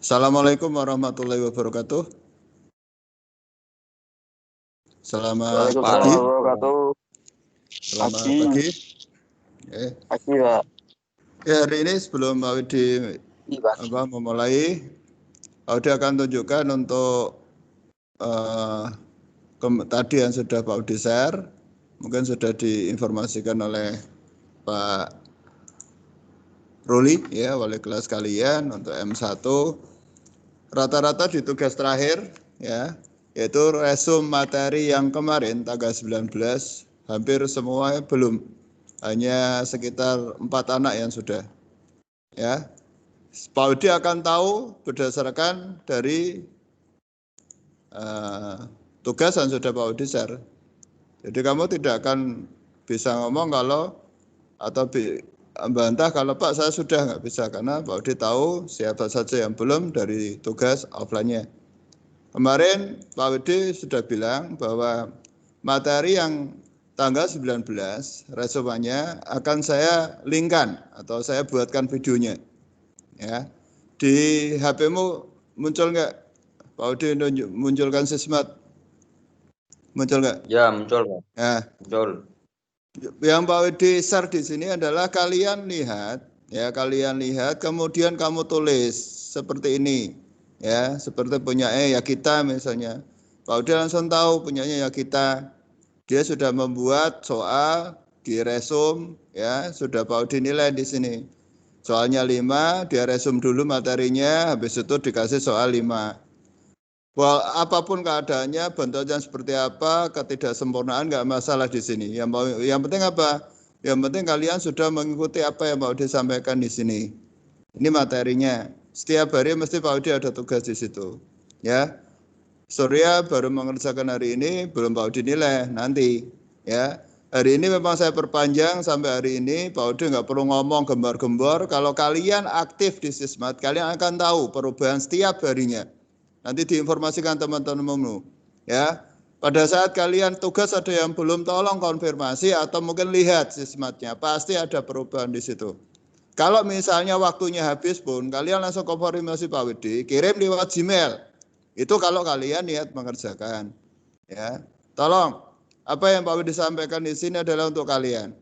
Assalamualaikum warahmatullahi wabarakatuh. Selamat Waalaikumsalam pagi. warahmatullahi wabarakatuh. Selamat Pagi. pagi. Pagi, Pak. Ya, hari ini sebelum Pak Widi memulai, Pak Widi akan tunjukkan untuk tadi yang sudah Pak Widi share, mungkin sudah diinformasikan oleh Pak Ruli, ya, wali kelas kalian untuk M1. Rata-rata di tugas terakhir, ya, yaitu resum materi yang kemarin tanggal 19, hampir semua belum. Hanya sekitar 4 anak yang sudah. Ya, Pak Widi akan tahu berdasarkan dari tugas yang sudah Pak Widi share. Jadi kamu tidak akan bisa ngomong kalau atau membantah kalau Pak saya sudah nggak bisa, karena Pak Widi tahu siapa saja yang belum dari tugas offline-nya. Kemarin Pak Widi sudah bilang bahwa materi yang tanggal 19 resumannya akan saya linkkan atau saya buatkan videonya. Ya, di HP-mu muncul nggak? Pak Widi munculkan sismat, muncul nggak? Ya, muncul, Pak. Ya. Muncul. Yang Pak Widi share di sini adalah kalian lihat, ya, kalian lihat, kemudian kamu tulis seperti ini, ya, seperti punya ya kita misalnya. Pak Widi langsung tahu punyanya ya kita. Dia sudah membuat soal di resum, ya, sudah Pak Widi nilai di sini. Soalnya 5, dia resum dulu materinya, habis itu dikasih soal 5. Wah, apapun keadaannya, bentuknya seperti apa, ketidaksempurnaan nggak masalah di sini. Yang penting apa? Yang penting kalian sudah mengikuti apa yang Pak Widi sampaikan di sini. Ini materinya. Setiap hari mesti Pak Widi ada tugas di situ. Ya, Surya baru mengerjakan hari ini, belum Pak Widi nilai nanti. Ya, hari ini memang saya perpanjang sampai hari ini. Pak Widi nggak perlu ngomong gembar-gembor. Kalau kalian aktif di Sismat, kalian akan tahu perubahan setiap harinya. Nanti diinformasikan teman-temanmu. Ya, pada saat kalian tugas ada yang belum, tolong konfirmasi atau mungkin lihat Sismatnya. Pasti ada perubahan di situ. Kalau misalnya waktunya habis pun, kalian langsung konfirmasi Pak Widi, kirim lewat Gmail. Itu kalau kalian niat mengerjakan. Ya, tolong. Apa yang Pak Widi sampaikan di sini adalah untuk kalian.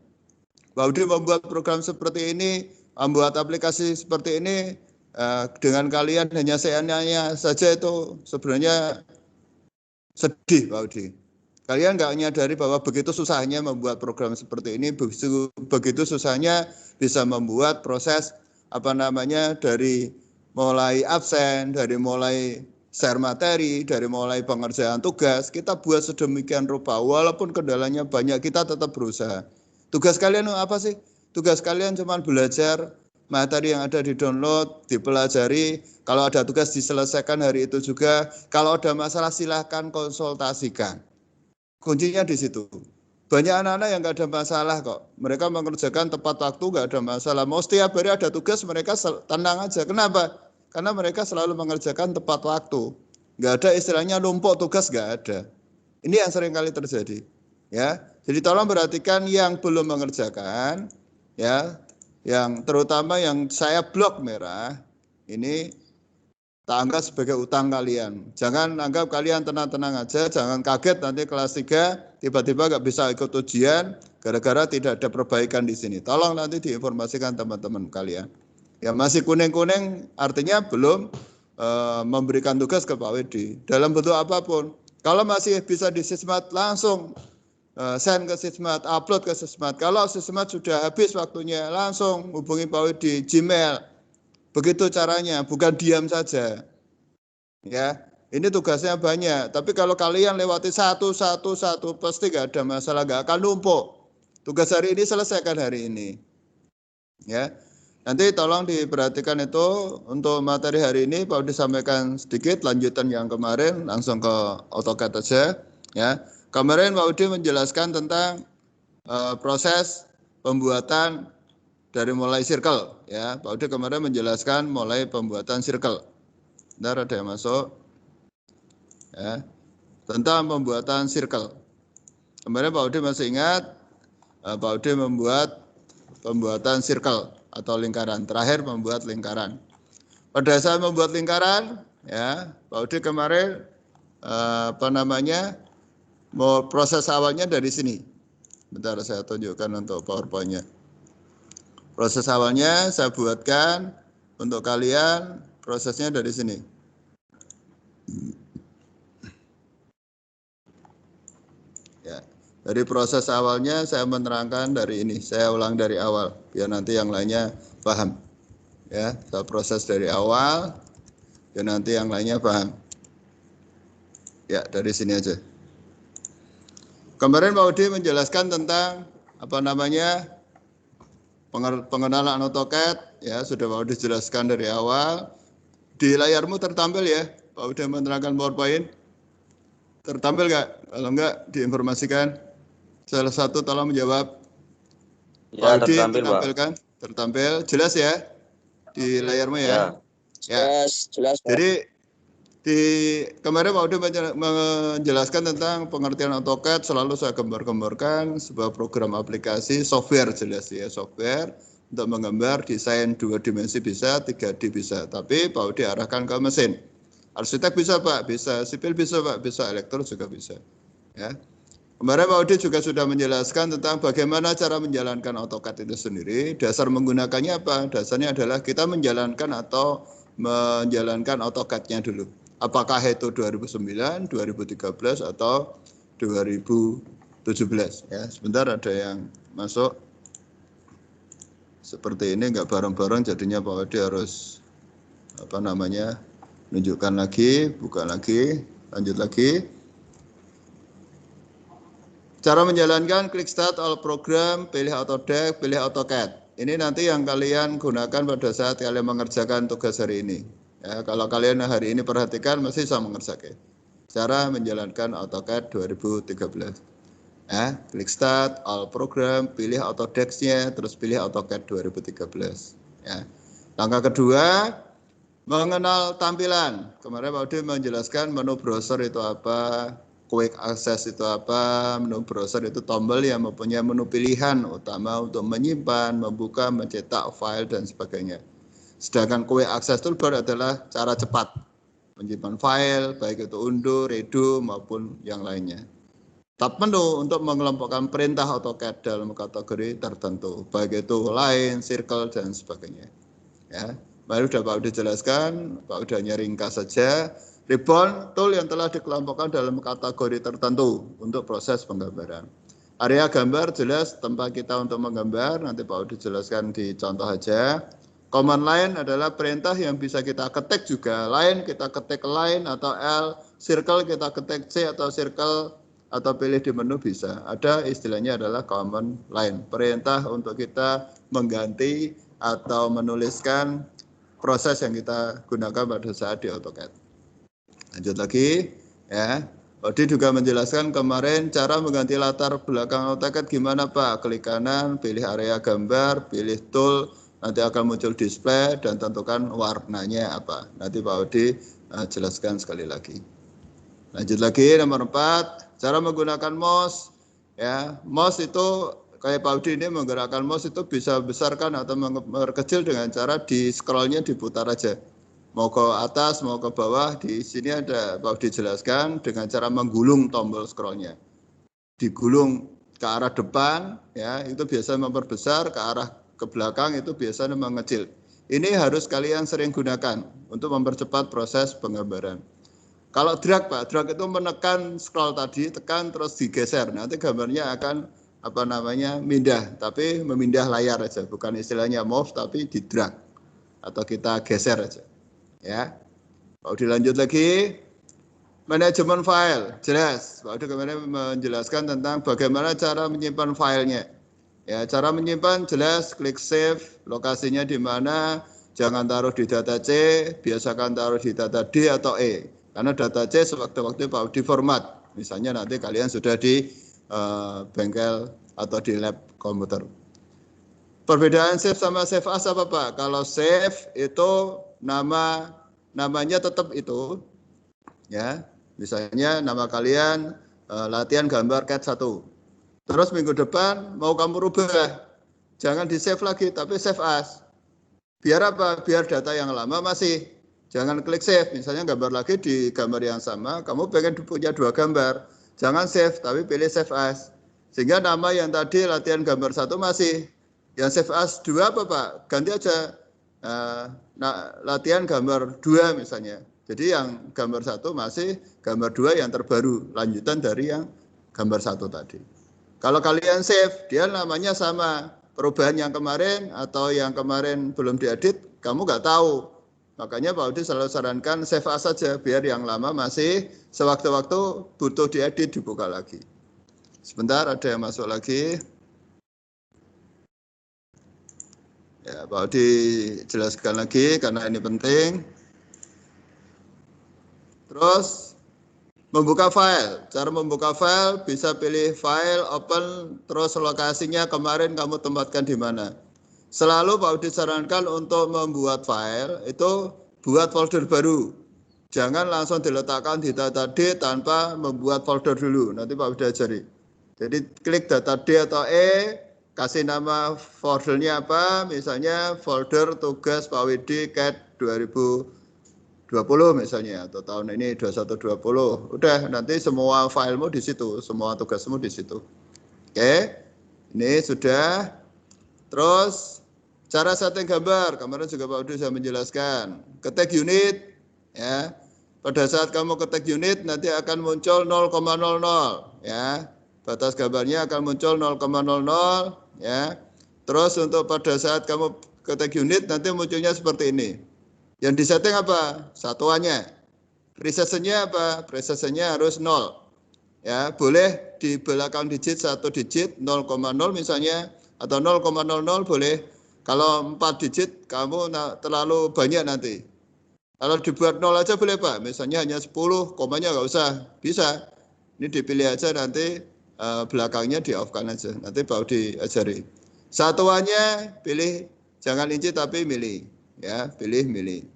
Pak Widi membuat program seperti ini, membuat aplikasi seperti ini, dengan kalian hanya seandainya saja itu sebenarnya sedih Pak Widi. Kalian nggak menyadari bahwa begitu susahnya membuat program seperti ini, begitu susahnya bisa membuat proses dari mulai absen, dari mulai share materi, dari mulai pengerjaan tugas, kita buat sedemikian rupa. Walaupun kendalanya banyak, kita tetap berusaha. Tugas kalian apa sih? Tugas kalian cuma belajar materi yang ada di download, dipelajari. Kalau ada tugas diselesaikan hari itu juga. Kalau ada masalah silahkan konsultasikan. Kuncinya di situ. Banyak anak-anak yang nggak ada masalah kok. Mereka mengerjakan tepat waktu, nggak ada masalah. Mau setiap hari ada tugas, mereka tenang aja. Kenapa? Karena mereka selalu mengerjakan tepat waktu. Nggak ada istilahnya numpuk tugas, nggak ada. Ini yang sering kali terjadi. Ya, jadi tolong perhatikan yang belum mengerjakan, ya, yang terutama yang saya blok merah, ini tak anggap sebagai utang kalian. Jangan anggap kalian tenang-tenang aja, jangan kaget nanti kelas 3 tiba-tiba nggak bisa ikut ujian gara-gara tidak ada perbaikan di sini. Tolong nanti diinformasikan teman-teman kalian. Ya, masih kuning-kuning artinya belum memberikan tugas ke Pak Widi dalam bentuk apapun. Kalau masih bisa di Sismat langsung send ke Sismat, upload ke Sismat. Kalau Sismat sudah habis waktunya langsung hubungi Pak Widi Gmail. Begitu caranya, bukan diam saja. Ya, ini tugasnya banyak. Tapi kalau kalian lewati satu, pasti nggak ada masalah, nggak akan numpuk. Tugas hari ini selesaikan hari ini. Ya, nanti tolong diperhatikan itu untuk materi hari ini. Pak Widi sampaikan sedikit lanjutan yang kemarin, langsung ke AutoCAD aja. Ya, kemarin Pak Widi menjelaskan tentang proses pembuatan dari mulai circle. Ya, Pak Widi kemarin menjelaskan mulai pembuatan circle. Bentar, ada yang masuk. Ya, tentang pembuatan circle. Kemarin Pak Widi masih ingat, Pak Widi membuat pembuatan circle atau lingkaran. Terakhir membuat lingkaran. Pada saat membuat lingkaran, ya, Pak Udi kemarin mau proses awalnya dari sini. Bentar saya tunjukkan untuk PowerPoint-nya. Proses awalnya saya buatkan untuk kalian, prosesnya dari sini. Ya, dari proses awalnya saya menerangkan dari ini. Saya ulang dari awal biar nanti yang lainnya paham. Ya, saya proses dari awal biar nanti yang lainnya paham. Ya, dari sini aja. Kemarin Pak Udi menjelaskan tentang pengenalan AutoCAD, ya sudah Pak Udi jelaskan dari awal. Di layarmu tertampil ya, Pak Udi menerangkan PowerPoint. Tertampil nggak? Kalau nggak diinformasikan. Salah satu tolong menjawab. Ya, Pak Udi tertampil, Pak. menampilkan, tertampil, jelas ya di layarmu ya. Ya. Jelas, Pak. Jadi kemarin Pak Udi menjelaskan tentang pengertian AutoCAD, selalu saya gambar-gambarkan sebuah program aplikasi software, jelas ya, software untuk menggambar desain 2 dimensi bisa, 3D bisa, tapi Pak Udi arahkan ke mesin. Arsitek bisa Pak, bisa, sipil bisa Pak, bisa, elektro juga bisa. Ya. Kemarin Pak Udi juga sudah menjelaskan tentang bagaimana cara menjalankan AutoCAD itu sendiri. Dasar menggunakannya apa? Dasarnya adalah kita menjalankan AutoCAD-nya dulu. Apakah itu 2009, 2013 atau 2017 ya. Sebentar ada yang masuk seperti ini, nggak bareng-bareng, jadinya Pak Odi harus menunjukkan lagi, buka lagi, lanjut lagi. Cara menjalankan, klik start all program, pilih Autodesk, pilih AutoCAD. Ini nanti yang kalian gunakan pada saat kalian mengerjakan tugas hari ini. Ya, kalau kalian hari ini perhatikan, masih bisa mengerjakan. Cara menjalankan AutoCAD 2013. Ya, klik start, all program, pilih Autodesk-nya, terus pilih AutoCAD 2013. Ya. Langkah kedua, mengenal tampilan. Kemarin Pak Udi menjelaskan menu browser itu apa, quick access itu apa. Menu browser itu tombol yang mempunyai menu pilihan utama untuk menyimpan, membuka, mencetak file, dan sebagainya. Sedangkan quick access toolbar adalah cara cepat menyimpan file, baik itu undo, redo, maupun yang lainnya. Tab menu untuk mengelompokkan perintah AutoCAD dalam kategori tertentu, baik itu line, circle, dan sebagainya. Ya, baru sudah Pak Udi jelaskan, Pak Udi hanya ringkas saja. Ribbon tool yang telah dikelompokkan dalam kategori tertentu untuk proses penggambaran. Area gambar jelas tempat kita untuk menggambar, nanti Pak Udi jelaskan di contoh aja. Command line adalah perintah yang bisa kita ketik juga. Line kita ketik line atau L, circle kita ketik C atau circle atau pilih di menu bisa. Ada istilahnya adalah command line. Perintah untuk kita mengganti atau menuliskan proses yang kita gunakan pada saat di AutoCAD. Lanjut lagi ya. Odi juga menjelaskan kemarin cara mengganti latar belakang AutoCAD gimana Pak. Klik kanan, pilih area gambar, pilih tool, nanti akan muncul display dan tentukan warnanya apa. Nanti Pak Odi jelaskan sekali lagi. Lanjut lagi nomor 4, cara menggunakan mouse. Ya, mouse itu kayak Pak Udi ini menggerakkan mouse itu bisa besarkan atau memperkecil dengan cara di scrollnya diputar aja. Mau ke atas, mau ke bawah, di sini ada Pak Udi jelaskan dengan cara menggulung tombol scrollnya. Digulung ke arah depan, ya itu biasa memperbesar, ke belakang itu biasanya mengecil. Ini harus kalian sering gunakan untuk mempercepat proses penggambaran. Kalau drag Pak, drag itu menekan scroll tadi, tekan terus digeser. Nanti gambarnya akan mindah, tapi memindah layar aja, bukan istilahnya move tapi di drag atau kita geser aja. Ya. Kalau dilanjut lagi, manajemen file, jelas. Pak Udi kemarin menjelaskan tentang bagaimana cara menyimpan filenya. Ya, cara menyimpan jelas, klik save, lokasinya di mana, jangan taruh di data C, biasakan taruh di data D atau E. Karena data C sewaktu-waktu Pak Udi format. Misalnya nanti kalian sudah di bengkel atau di lab komputer. Perbedaan save sama save as apa Pak? Kalau save itu namanya tetap itu, ya. Misalnya nama kalian latihan gambar CAD 1. Terus minggu depan mau kamu rubah, jangan di save lagi, tapi save as. Biar apa? Biar data yang lama masih. Jangan klik save. Misalnya gambar lagi di gambar yang sama, kamu pengen punya 2 gambar. Jangan save, tapi pilih save as. Sehingga nama yang tadi latihan gambar 1 masih. Yang save as 2 apa Pak? Ganti aja latihan gambar 2 misalnya. Jadi yang gambar 1 masih, gambar 2 yang terbaru. Lanjutan dari yang gambar 1 tadi. Kalau kalian save, dia namanya sama. Perubahan yang kemarin atau yang kemarin belum diedit, kamu nggak tahu. Makanya Pak Udi selalu sarankan save as saja, biar yang lama masih sewaktu-waktu butuh diedit, dibuka lagi. Sebentar, ada yang masuk lagi. Ya, Pak Udi jelaskan lagi karena ini penting. Terus membuka file. Cara membuka file bisa pilih file, open, terus lokasinya kemarin kamu tempatkan di mana. Selalu Pak Udi sarankan untuk membuat file itu buat folder baru. Jangan langsung diletakkan di data D tanpa membuat folder dulu. Nanti Pak Udi ajari. Jadi klik data D atau E, kasih nama foldernya apa, misalnya folder tugas Pak Widi CAT 2020 misalnya, atau tahun ini 2120. Udah, nanti semua filemu di situ, semua tugasmu di situ. Oke, ini sudah. Terus cara setting gambar, kemarin juga Pak Udi sudah menjelaskan. Ketik unit, ya. Pada saat kamu ketik unit nanti akan muncul 0,00, ya. Batas gambarnya akan muncul 0,00, ya. Terus untuk pada saat kamu ketik unit nanti munculnya seperti ini. Yang disetting apa? Satuannya. Precisionnya apa? Precisionnya harus 0. Ya, boleh di belakang digit 1 digit 0,0 misalnya, atau 0,00 boleh. Kalau 4 digit kamu terlalu banyak nanti. Kalau dibuat 0 aja boleh Pak, misalnya hanya 10, komanya nggak usah, bisa. Ini dipilih aja nanti, belakangnya di off kan aja, nanti Pak diajari. Satuannya pilih, jangan inci tapi milih, ya, pilih milih.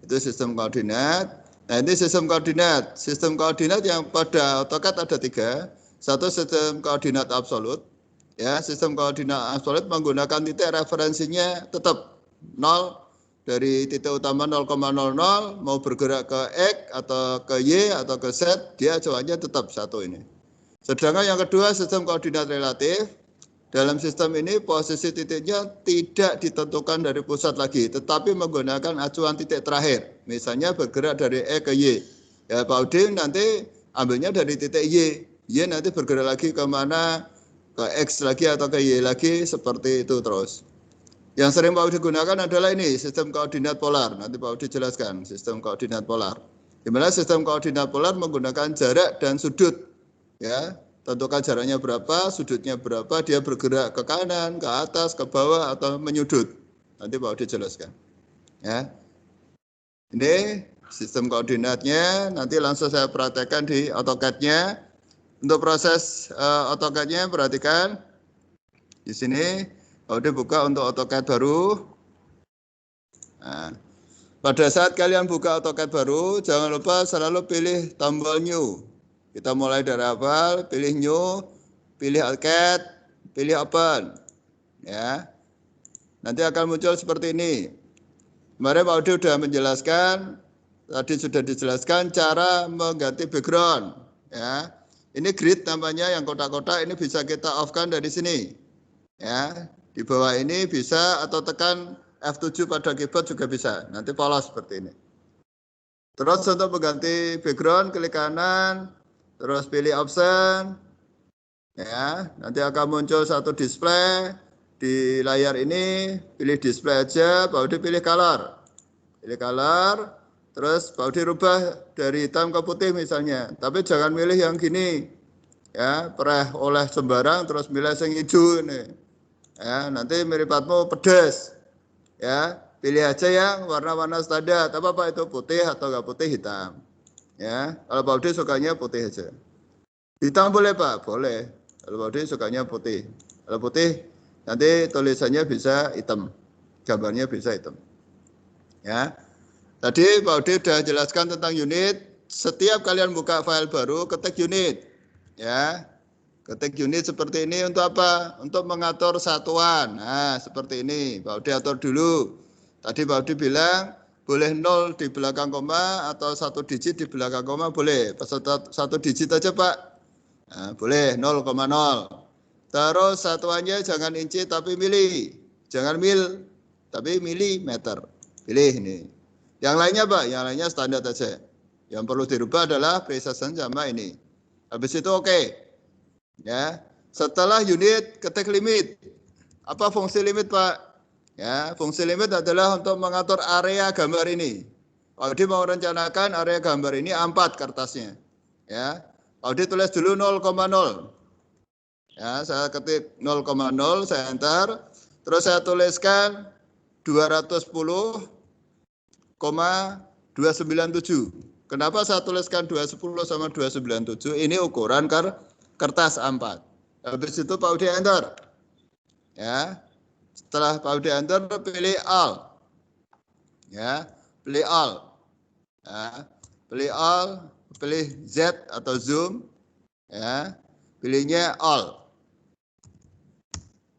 Itu sistem koordinat. Nah, ini sistem koordinat. Sistem koordinat yang pada AutoCAD ada 3. Satu sistem koordinat absolut. Ya, sistem koordinat absolut menggunakan titik referensinya tetap 0 dari titik utama 0,00, mau bergerak ke X atau ke Y atau ke Z, dia jawabannya tetap 1 ini. Sedangkan yang kedua sistem koordinat relatif. Dalam sistem ini posisi titiknya tidak ditentukan dari pusat lagi, tetapi menggunakan acuan titik terakhir. Misalnya bergerak dari E ke Y. Ya Pak Udin nanti ambilnya dari titik Y. Y nanti bergerak lagi ke mana, ke X lagi atau ke Y lagi, seperti itu terus. Yang sering Pak Udin gunakan adalah ini, sistem koordinat polar. Nanti Pak Udin jelaskan, sistem koordinat polar. Di mana sistem koordinat polar menggunakan jarak dan sudut. Ya, tentukan jaraknya berapa, sudutnya berapa, dia bergerak ke kanan, ke atas, ke bawah, atau menyudut. Nanti Pak Udi jelaskan. Ya. Ini sistem koordinatnya, nanti langsung saya praktekkan di AutoCAD-nya. Untuk proses AutoCAD-nya, perhatikan. Di sini, Pak Udi buka untuk AutoCAD baru. Nah, pada saat kalian buka AutoCAD baru, jangan lupa selalu pilih tombol New. Kita mulai dari awal, pilih New, pilih AutoCAD, pilih Open. Ya. Nanti akan muncul seperti ini. Kemarin Pak Udi sudah menjelaskan, tadi sudah dijelaskan cara mengganti background. Ya. Ini grid namanya, yang kotak-kotak ini bisa kita off-kan dari sini. Ya. Di bawah ini bisa, atau tekan F7 pada keyboard juga bisa. Nanti polos seperti ini. Terus untuk mengganti background, klik kanan, terus pilih option, ya, nanti akan muncul satu display di layar ini, pilih display aja, Pak Udi pilih color, terus Pak Udi rubah dari hitam ke putih misalnya, tapi jangan milih yang gini, ya, pereh oleh sembarang, terus milih yang hijau ini, ya, nanti meripatmu pedas, ya, pilih aja yang warna-warna standar, apa itu putih atau nggak putih, hitam. Ya, kalau Pak Udi sukanya putih aja. Hitam boleh Pak, boleh. Kalau Pak Udi sukanya putih. Kalau putih nanti tulisannya bisa hitam, gambarnya bisa hitam. Ya, tadi Pak Udi sudah jelaskan tentang unit. Setiap kalian buka file baru, ketik unit. Ya, Ketik unit seperti ini untuk apa? Untuk mengatur satuan. Nah, seperti ini. Pak Udi atur dulu. Tadi Pak Udi bilang boleh 0 di belakang koma atau 1 digit di belakang koma boleh. Peserta 1 digit aja Pak. Nah, boleh 0,0. Terus satuannya jangan inci tapi mili. Jangan mil tapi milimeter. Pilih ini. Yang lainnya Pak, yang lainnya standar aja. Yang perlu dirubah adalah precision sama ini. Habis itu oke. Ya, setelah unit ketik limit. Apa fungsi limit, Pak? Ya, fungsi limit adalah untuk mengatur area gambar ini. Pak Udi mau rencanakan area gambar ini A4 kertasnya. Ya, Pak Udi tulis dulu 0,0. Ya, saya ketik 0,0, saya enter. Terus saya tuliskan 210,297. Kenapa saya tuliskan 210 sama 297? Ini ukuran kertas A4. Habis itu Pak Udi enter. Ya. Setelah Pak Udi enter pilih all. Ya, pilih all. Ya, pilih all, pilih Z atau zoom. Ya. Pilihnya all.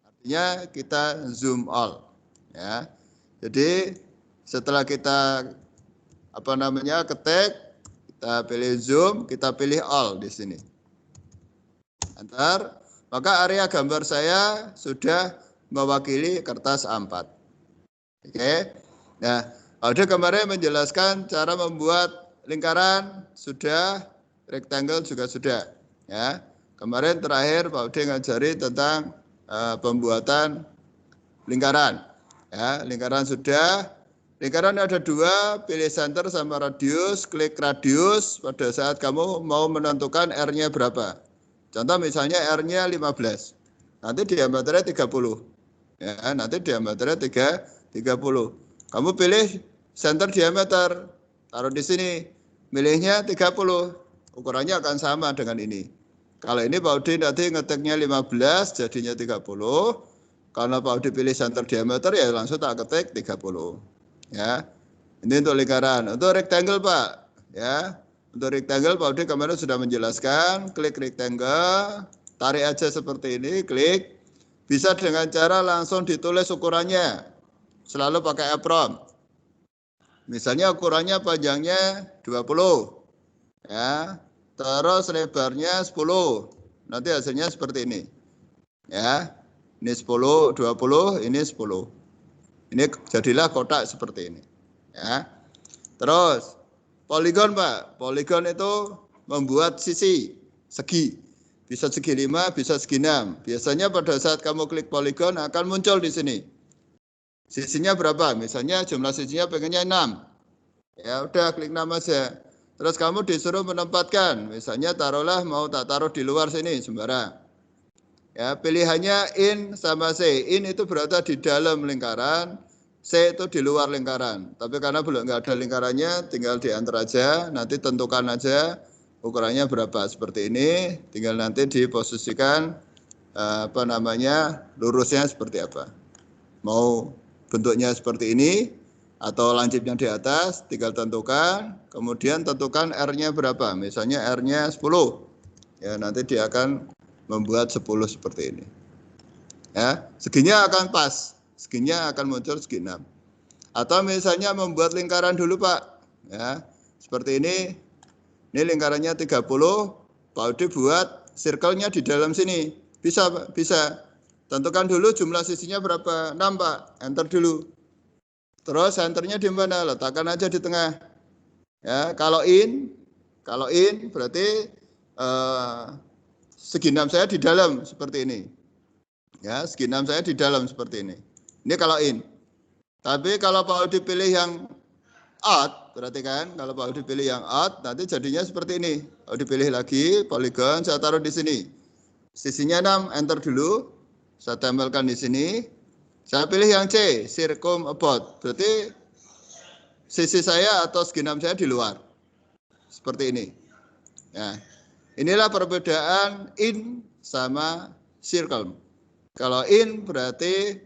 Artinya kita zoom all. Ya. Jadi setelah kita ketik, kita pilih zoom, kita pilih all di sini. Enter, maka area gambar saya sudah mewakili kertas A4. Oke. Nah, Ode kemarin menjelaskan cara membuat lingkaran sudah, rectangle juga sudah. Ya. Kemarin terakhir Pak Ode ngajari tentang pembuatan lingkaran. Ya, lingkaran sudah. Lingkaran ada 2, pilih center sama radius, klik radius pada saat kamu mau menentukan R-nya berapa. Contoh misalnya R-nya 15, nanti diameternya 30. Ya, nanti diameternya 30. Kamu pilih center diameter, taruh di sini, milihnya 30. Ukurannya akan sama dengan ini. Kalau ini Pak Udi nanti ngetiknya 15, jadinya 30. Karena Pak Udi pilih center diameter, ya langsung tak ketik 30. Ya, ini untuk lingkaran. Untuk rectangle Pak, ya. Untuk rectangle Pak Udi kemarin sudah menjelaskan, klik rectangle, tarik aja seperti ini, klik. Bisa dengan cara langsung ditulis ukurannya. Selalu pakai apron. Misalnya ukurannya panjangnya 20. Ya. Terus lebarnya 10. Nanti hasilnya seperti ini. Ya. Ini 10, 20, ini 10. Ini jadilah kotak seperti ini. Ya. Terus poligon Pak, poligon itu membuat sisi, segi. Bisa segi 5, bisa segi 6. Biasanya pada saat kamu klik poligon akan muncul di sini. Sisinya berapa? Misalnya jumlah sisinya pengennya 6. Ya udah klik 6 aja. Terus kamu disuruh menempatkan. Misalnya taruhlah mau tak taruh di luar sini sembarang. Ya, pilihannya in sama C. In itu berada di dalam lingkaran. C itu di luar lingkaran. Tapi karena belum nggak ada lingkarannya, tinggal diantar aja. Nanti tentukan aja ukurannya berapa. Seperti ini. Tinggal nanti diposisikan lurusnya seperti apa. Mau bentuknya seperti ini atau lancipnya di atas, tinggal tentukan. Kemudian tentukan R-nya berapa. Misalnya R-nya 10. Ya, nanti dia akan membuat 10 seperti ini. Ya, seginya akan pas. Seginya akan muncul segi 6. Atau misalnya membuat lingkaran dulu, Pak. Ya, seperti ini. Ini lingkarannya 30. Pak Udi buat circle-nya di dalam sini. Bisa, Pak, bisa. Tentukan dulu jumlah sisinya berapa. 6, Pak. Enter dulu. Terus enternya di mana? Letakkan aja di tengah. Ya, kalau in berarti segi 6 saya di dalam seperti ini. Ya, segi 6 saya di dalam seperti ini. Ini kalau in. Tapi kalau Pak Udi pilih yang out, berarti kan kalau Pak Udi pilih yang out, nanti jadinya seperti ini. Pak Udi pilih lagi poligon, saya taruh di sini. Sisinya 6, enter dulu. Saya tempelkan di sini. Saya pilih yang C, circum about. Berarti sisi saya atau segi 6 saya di luar. Seperti ini. Ya. Inilah perbedaan in sama circle. Kalau in berarti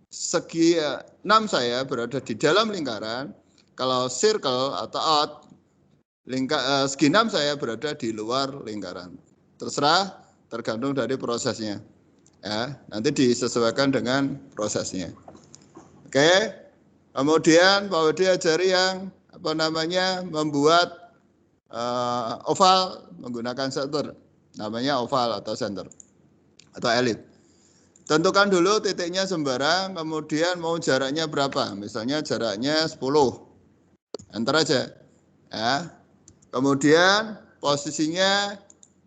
segi 6 saya berada di dalam lingkaran. Kalau circle atau out, segi 6 saya berada di luar lingkaran. Terserah tergantung dari prosesnya. Ya, nanti disesuaikan dengan prosesnya. Oke. Kemudian Pak Widi ajari yang membuat oval menggunakan center, namanya oval atau center atau elit. Tentukan dulu titiknya sembarang, kemudian mau jaraknya berapa, misalnya jaraknya 10, enter aja. Ya. Kemudian posisinya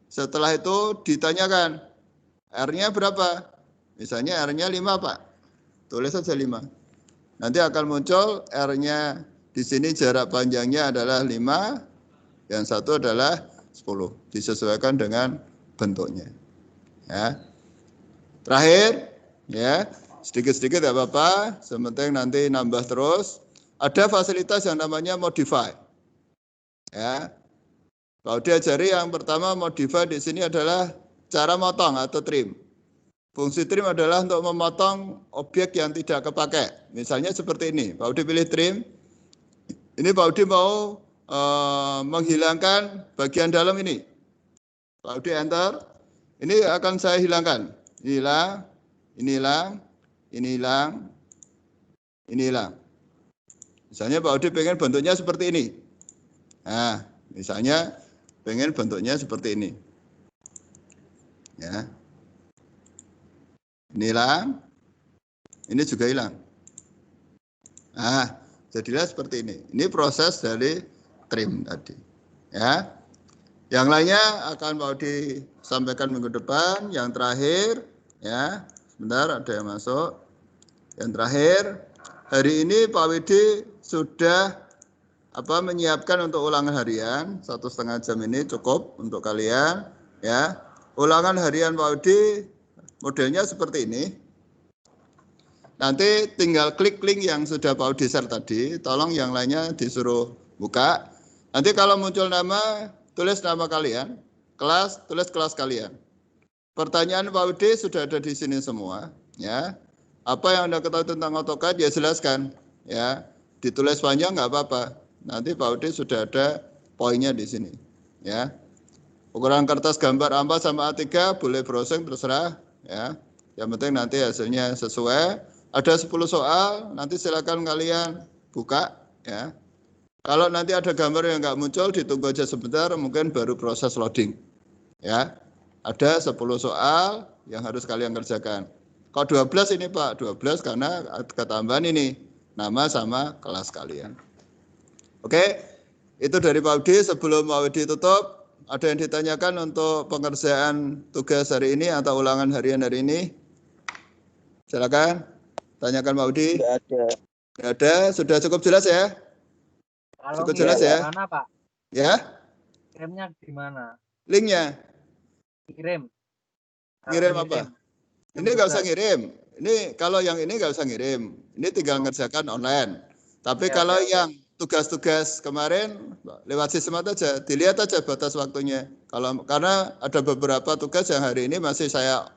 setelah itu ditanyakan R-nya berapa, misalnya R-nya 5 Pak, tulis saja 5. Nanti akan muncul R-nya di sini jarak panjangnya adalah 5, yang satu adalah 10. Disesuaikan dengan bentuknya. Ya. Terakhir, ya sedikit-sedikit tidak apa-apa, sementing nanti nambah terus. Ada fasilitas yang namanya modify. Ya. Kalau diajari yang pertama modify di sini adalah cara motong atau trim. Fungsi trim adalah untuk memotong objek yang tidak kepakai. Misalnya seperti ini, Pak Udi pilih trim. Ini Pak Udi mau menghilangkan bagian dalam ini. Pak Udi enter. Ini akan saya hilangkan. Ini hilang, ini hilang, ini hilang, ini hilang. Misalnya Pak Udi pengen bentuknya seperti ini. Nah, misalnya pengen bentuknya seperti ini. Ya. Ini hilang, ini juga hilang. Nah, jadilah seperti ini. Ini proses dari trim tadi. Ya, yang lainnya akan mau disampaikan minggu depan. Yang terakhir, ya, sebentar ada yang masuk. Yang terakhir, hari ini Pak Widi sudah menyiapkan untuk ulangan harian 1,5 jam ini cukup untuk kalian. Ya, ulangan harian Pak Widi modelnya seperti ini. Nanti tinggal klik link yang sudah Pak Udi share tadi. Tolong yang lainnya disuruh buka. Nanti kalau muncul nama, tulis nama kalian. Kelas, tulis kelas kalian. Pertanyaan Pak Udi sudah ada di sini semua. Ya. Apa yang Anda ketahui tentang AutoCAD, ya jelaskan. Ya. Ditulis panjang nggak apa-apa. Nanti Pak Udi sudah ada poinnya di sini. Ya. Ukuran kertas gambar A4 sama A3 boleh browsing terserah. Ya, yang penting nanti hasilnya sesuai. Ada 10 soal, nanti silakan kalian buka. Ya, kalau nanti ada gambar yang nggak muncul, ditunggu aja sebentar, mungkin baru proses loading. Ya, ada 10 soal yang harus kalian kerjakan. Kok 12 ini Pak? 12 karena ketambahan ini nama sama kelas kalian. Oke, itu dari Pak Udi. Sebelum Pak Udi tutup, ada yang ditanyakan untuk pengerjaan tugas hari ini atau ulangan harian hari ini? Silakan, tanyakan Pak Udi. Tidak ada. Tidak ada, sudah cukup jelas ya? Kalau cukup jelas ya? Mana Pak? Ya? Kirimnya di mana? Linknya? Kirim. Ngirim apa? Ini nggak usah ngirim. Ini kalau yang ini nggak usah ngirim. Ini tinggal ngerjakan online. Tapi kalau yang tugas-tugas kemarin lewat sistem aja, dilihat aja batas waktunya. Karena ada beberapa tugas yang hari ini masih saya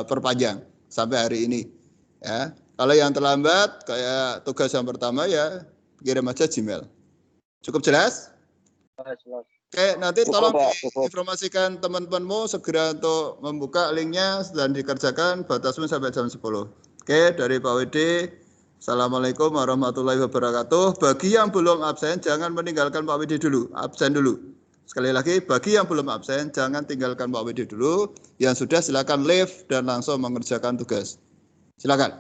perpanjang sampai hari ini. Ya, kalau yang terlambat kayak tugas yang pertama ya kirim aja Gmail. Cukup jelas? Oke, nanti tolong diinformasikan teman-temanmu segera untuk membuka linknya dan dikerjakan batasmu sampai jam 10. Oke, dari Pak Widi. Assalamualaikum warahmatullahi wabarakatuh. Bagi yang belum absen, jangan meninggalkan Pak Widi dulu. Absen dulu. Sekali lagi, bagi yang belum absen, jangan tinggalkan Pak Widi dulu. Yang sudah silakan leave dan langsung mengerjakan tugas. Silakan.